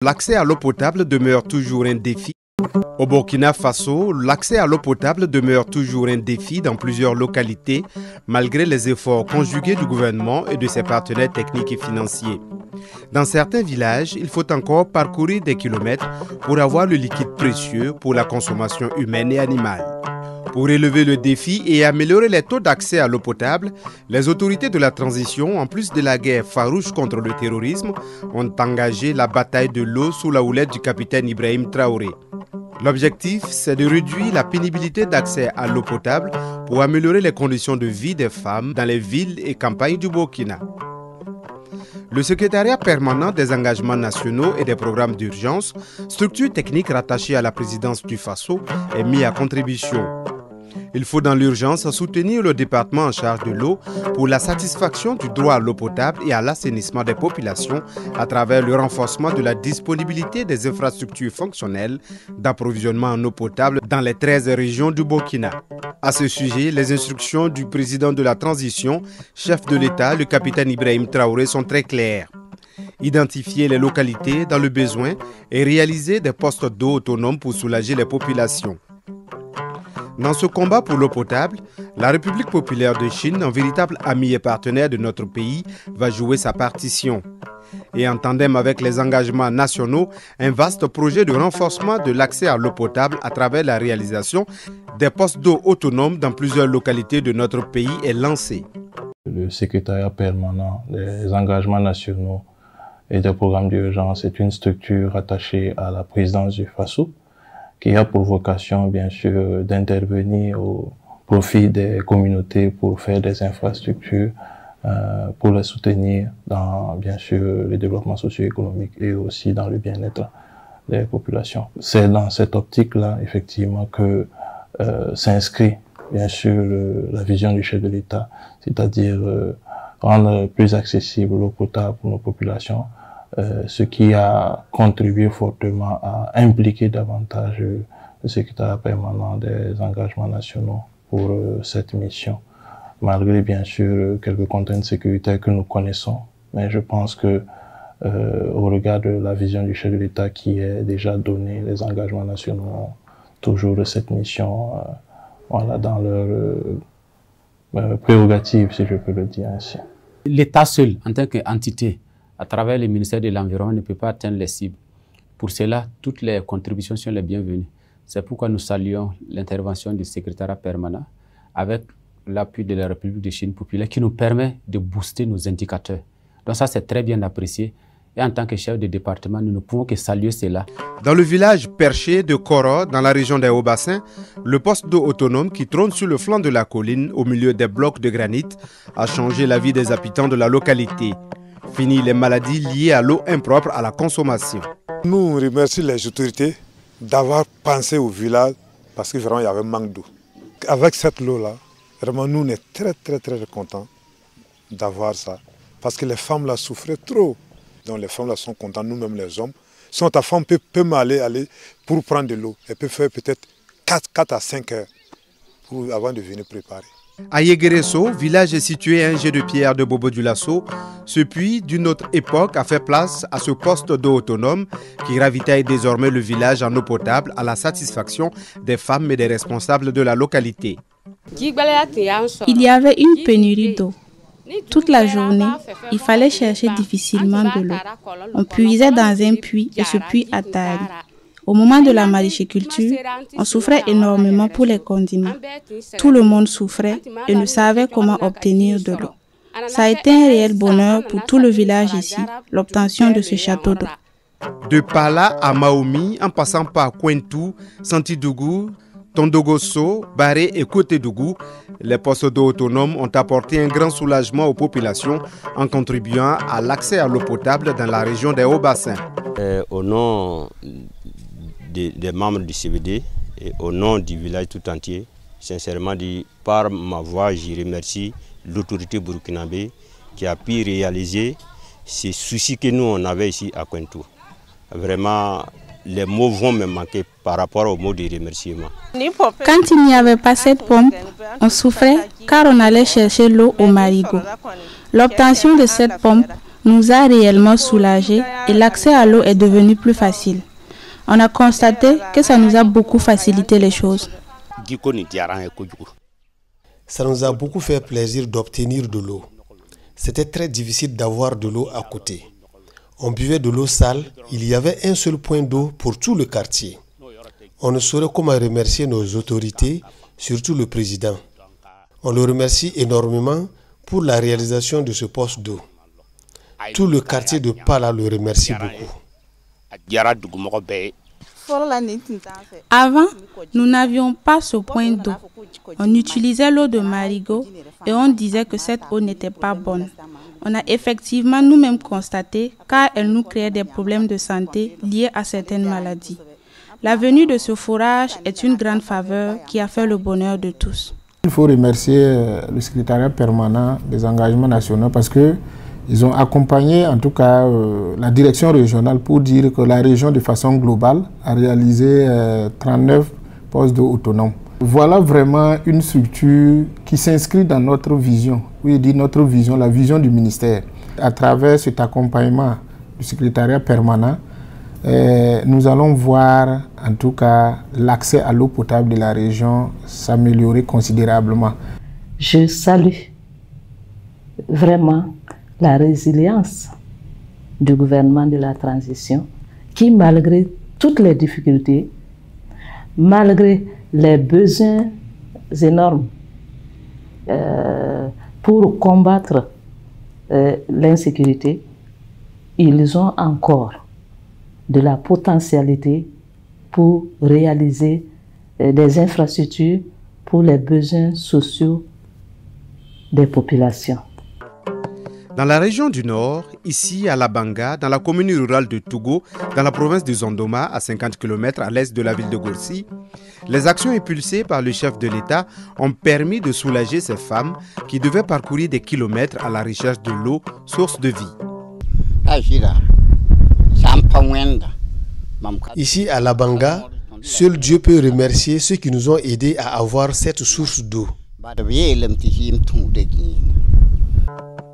L'accès à l'eau potable demeure toujours un défi. Au Burkina Faso, l'accès à l'eau potable demeure toujours un défi dans plusieurs localités, malgré les efforts conjugués du gouvernement et de ses partenaires techniques et financiers. Dans certains villages, il faut encore parcourir des kilomètres pour avoir le liquide précieux pour la consommation humaine et animale. Pour relever le défi et améliorer les taux d'accès à l'eau potable, les autorités de la transition, en plus de la guerre farouche contre le terrorisme, ont engagé la bataille de l'eau sous la houlette du capitaine Ibrahim Traoré. L'objectif, c'est de réduire la pénibilité d'accès à l'eau potable pour améliorer les conditions de vie des femmes dans les villes et campagnes du Burkina. Le secrétariat permanent des engagements nationaux et des programmes d'urgence, structure technique rattachée à la présidence du Faso, est mis à contribution. Il faut dans l'urgence soutenir le département en charge de l'eau pour la satisfaction du droit à l'eau potable et à l'assainissement des populations à travers le renforcement de la disponibilité des infrastructures fonctionnelles d'approvisionnement en eau potable dans les 13 régions du Burkina. À ce sujet, les instructions du président de la transition, chef de l'État, le capitaine Ibrahim Traoré, sont très claires. Identifier les localités dans le besoin et réaliser des postes d'eau autonomes pour soulager les populations. Dans ce combat pour l'eau potable, la République populaire de Chine, un véritable ami et partenaire de notre pays, va jouer sa partition. Et en tandem avec les engagements nationaux, un vaste projet de renforcement de l'accès à l'eau potable à travers la réalisation des postes d'eau autonomes dans plusieurs localités de notre pays est lancé. Le secrétariat permanent des engagements nationaux et des programmes d'urgence est une structure attachée à la présidence du Faso, qui a pour vocation, bien sûr, d'intervenir au profit des communautés pour faire des infrastructures, pour les soutenir dans, bien sûr, le développement socio-économique et aussi dans le bien-être des populations. C'est dans cette optique-là, effectivement, que s'inscrit, bien sûr, la vision du chef de l'État, c'est-à-dire rendre plus accessible l'eau potable pour nos populations, ce qui a contribué fortement à impliquer davantage le secrétariat permanent des engagements nationaux pour cette mission, malgré bien sûr quelques contraintes sécuritaires que nous connaissons. Mais je pense que au regard de la vision du chef de l'État qui est déjà donnée, les engagements nationaux ont toujours cette mission voilà, dans leur prérogative, si je peux le dire ainsi. L'État seul, en tant qu'entité, à travers le ministère de l'Environnement, ne peut pas atteindre les cibles. Pour cela, toutes les contributions sont les bienvenues. C'est pourquoi nous saluons l'intervention du secrétariat permanent avec l'appui de la République de Chine populaire qui nous permet de booster nos indicateurs. Donc ça, c'est très bien apprécié. Et en tant que chef de département, nous ne pouvons que saluer cela. Dans le village perché de Koro, dans la région des Hauts-Bassins, le poste d'eau autonome qui trône sur le flanc de la colline, au milieu des blocs de granit, a changé la vie des habitants de la localité. Fini les maladies liées à l'eau impropre à la consommation. Nous remercions les autorités d'avoir pensé au village parce que vraiment il y avait un manque d'eau. Avec cette eau-là, vraiment nous on est très contents d'avoir ça. Parce que les femmes là souffraient trop. Donc les femmes là sont contentes, nous-mêmes les hommes. Si ta femme peut aller pour prendre de l'eau, elle peut faire peut-être 4 à 5 heures avant de venir préparer. À Yegereso, village situé à un jet de pierre de Bobo du Lasso, ce puits d'une autre époque a fait place à ce poste d'eau autonome qui ravitaille désormais le village en eau potable à la satisfaction des femmes et des responsables de la localité. Il y avait une pénurie d'eau. Toute la journée, il fallait chercher difficilement de l'eau. On puisait dans un puits et ce puits a tari. Au moment de la maraîchiculture, on souffrait énormément pour les condiments. Tout le monde souffrait et ne savait comment obtenir de l'eau. Ça a été un réel bonheur pour tout le village ici, l'obtention de ce château d'eau. De Pala à Maomi, en passant par Kwentu, Santidougou, Tondogoso, Baré et Kotedougou, les postes d'eau autonomes ont apporté un grand soulagement aux populations en contribuant à l'accès à l'eau potable dans la région des Hauts-Bassins. Au nom des membres du CVD et au nom du village tout entier, sincèrement dit, par ma voix, je remercie l'autorité burkinabé qui a pu réaliser ces soucis que nous on avait ici à Kwentu. Vraiment, les mots vont me manquer par rapport aux mots de remerciement. Quand il n'y avait pas cette pompe, on souffrait car on allait chercher l'eau au marigot. L'obtention de cette pompe nous a réellement soulagés et l'accès à l'eau est devenu plus facile. On a constaté que ça nous a beaucoup facilité les choses. Ça nous a beaucoup fait plaisir d'obtenir de l'eau. C'était très difficile d'avoir de l'eau à côté. On buvait de l'eau sale, il y avait un seul point d'eau pour tout le quartier. On ne saurait comment remercier nos autorités, surtout le président. On le remercie énormément pour la réalisation de ce poste d'eau. Tout le quartier de Pala le remercie beaucoup. Avant, nous n'avions pas ce point d'eau. On utilisait l'eau de Marigot et on disait que cette eau n'était pas bonne. On a effectivement nous-mêmes constaté car elle nous créait des problèmes de santé liés à certaines maladies. La venue de ce forage est une grande faveur qui a fait le bonheur de tous. Il faut remercier le secrétariat permanent des engagements nationaux parce qu'ils ont accompagné en tout cas la direction régionale pour dire que la région de façon globale a réalisé 39 postes d'eau autonomes. Voilà vraiment une structure qui s'inscrit dans notre vision, oui, dit notre vision, la vision du ministère. À travers cet accompagnement du secrétariat permanent, nous allons voir en tout cas l'accès à l'eau potable de la région s'améliorer considérablement. Je salue vraiment la résilience du gouvernement de la transition qui, malgré toutes les difficultés, malgré les besoins énormes pour combattre l'insécurité, ils ont encore de la potentialité pour réaliser des infrastructures pour les besoins sociaux des populations. Dans la région du Nord, ici à Labanga, dans la commune rurale de Togo, dans la province de Zondoma, à 50 km à l'est de la ville de Gorsi, les actions impulsées par le chef de l'État ont permis de soulager ces femmes qui devaient parcourir des kilomètres à la recherche de l'eau, source de vie. Ici à Labanga, seul Dieu peut remercier ceux qui nous ont aidés à avoir cette source d'eau.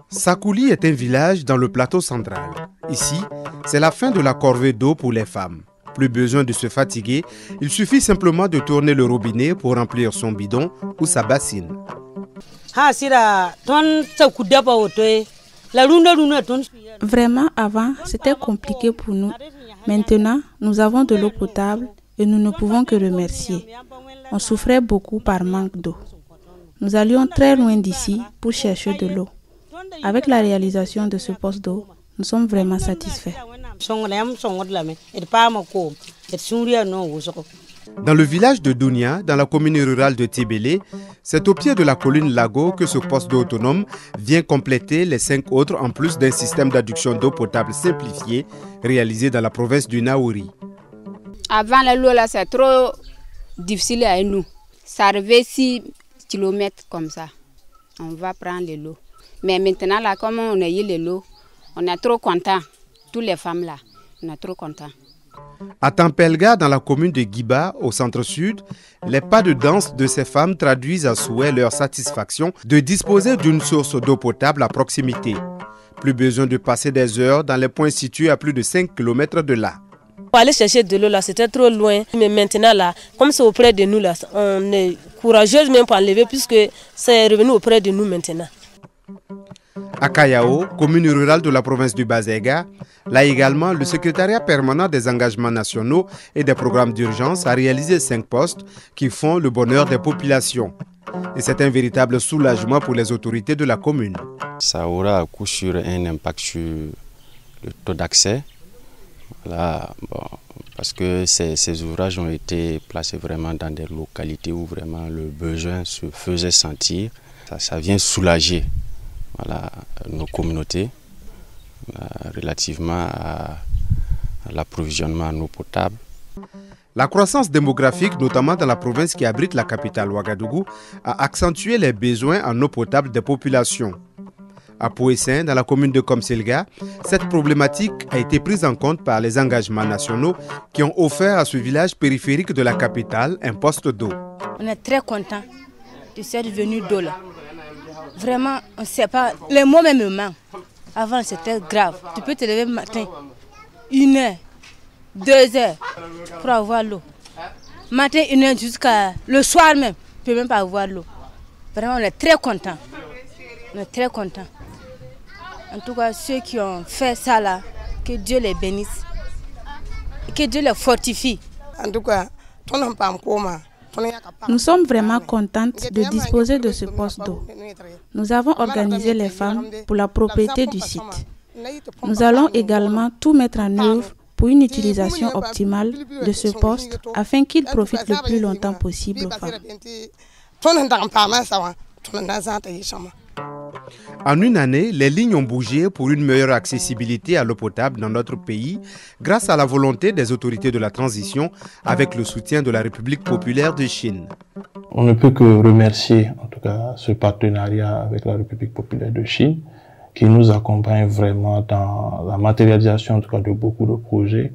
Sakouli est un village dans le plateau central. Ici, c'est la fin de la corvée d'eau pour les femmes. Plus besoin de se fatiguer, il suffit simplement de tourner le robinet pour remplir son bidon ou sa bassine. Vraiment, avant, c'était compliqué pour nous. Maintenant, nous avons de l'eau potable et nous ne pouvons que remercier. On souffrait beaucoup par manque d'eau. Nous allions très loin d'ici pour chercher de l'eau. Avec la réalisation de ce poste d'eau, nous sommes vraiment satisfaits. Dans le village de Dounia, dans la commune rurale de Tébélé, c'est au pied de la colline Lago que ce poste d'eau autonome vient compléter les 5 autres en plus d'un système d'adduction d'eau potable simplifié réalisé dans la province du Naouri. Avant l'eau là, c'est trop difficile à nous. Ça arrivait 6 km comme ça. On va prendre l'eau. Mais maintenant là, comme on a eu l'eau, on est trop content. Toutes les femmes là, on est trop content. À Tampelga, dans la commune de Guiba, au centre-sud, les pas de danse de ces femmes traduisent à souhait leur satisfaction de disposer d'une source d'eau potable à proximité. Plus besoin de passer des heures dans les points situés à plus de 5 km de là. Pour aller chercher de l'eau là, c'était trop loin. Mais maintenant là, comme c'est auprès de nous là, on est courageuse même pour enlever puisque c'est revenu auprès de nous maintenant. À Kayao, commune rurale de la province du Bazega, là également, le secrétariat permanent des engagements nationaux et des programmes d'urgence a réalisé 5 postes qui font le bonheur des populations. Et c'est un véritable soulagement pour les autorités de la commune. Ça aura à coup sûr un impact sur le taux d'accès. Voilà, bon, parce que ces ouvrages ont été placés vraiment dans des localités où vraiment le besoin se faisait sentir. Ça vient soulager. Voilà, nos communautés relativement à l'approvisionnement en eau potable. La croissance démographique, notamment dans la province qui abrite la capitale Ouagadougou, a accentué les besoins en eau potable des populations. À Poessin, dans la commune de Komselga, cette problématique a été prise en compte par les engagements nationaux qui ont offert à ce village périphérique de la capitale un poste d'eau. On est très content de cette venue d'eau là. Vraiment, on ne sait pas, les mots même me manquent. Avant, c'était grave. Tu peux te lever le matin, 1 heure, 2 heures pour avoir l'eau. Matin, 1 heure jusqu'à le soir même, tu ne peux même pas avoir l'eau. Vraiment, on est très contents. On est très contents. En tout cas, ceux qui ont fait ça là, que Dieu les bénisse. Que Dieu les fortifie. En tout cas, nous sommes vraiment contentes de disposer de ce poste d'eau. Nous avons organisé les femmes pour la propriété du site. Nous allons également tout mettre en œuvre pour une utilisation optimale de ce poste afin qu'il profite le plus longtemps possible aux femmes. En une année, les lignes ont bougé pour une meilleure accessibilité à l'eau potable dans notre pays grâce à la volonté des autorités de la transition avec le soutien de la République populaire de Chine. On ne peut que remercier en tout cas ce partenariat avec la République populaire de Chine qui nous accompagne vraiment dans la matérialisation en tout cas de beaucoup de projets.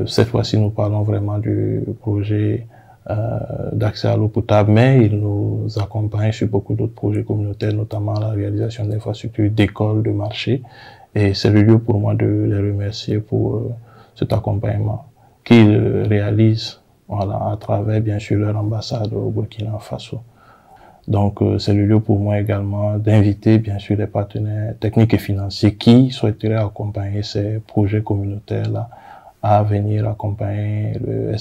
Cette fois-ci, nous parlons vraiment du projet d'accès à l'eau potable, mais il nous accompagne sur beaucoup d'autres projets communautaires, notamment la réalisation d'infrastructures, d'écoles, de marchés. Et c'est le lieu pour moi de les remercier pour cet accompagnement qu'ils réalisent à travers bien sûr leur ambassade au Burkina Faso. Donc c'est le lieu pour moi également d'inviter bien sûr les partenaires techniques et financiers qui souhaiteraient accompagner ces projets communautaires-là à venir accompagner le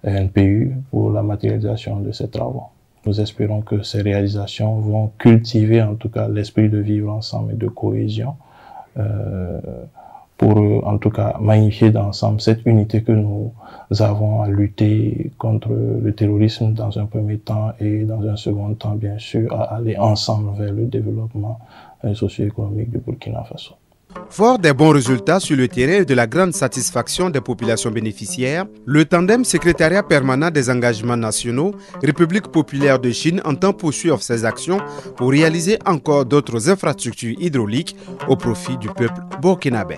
NPU pour la matérialisation de ces travaux. Nous espérons que ces réalisations vont cultiver en tout cas l'esprit de vivre ensemble et de cohésion pour en tout cas magnifier d'ensemble cette unité que nous avons à lutter contre le terrorisme dans un premier temps et dans un second temps bien sûr à aller ensemble vers le développement socio-économique du Burkina Faso. Fort des bons résultats sur le terrain et de la grande satisfaction des populations bénéficiaires, le tandem secrétariat permanent des engagements nationaux, République populaire de Chine entend poursuivre ses actions pour réaliser encore d'autres infrastructures hydrauliques au profit du peuple burkinabé.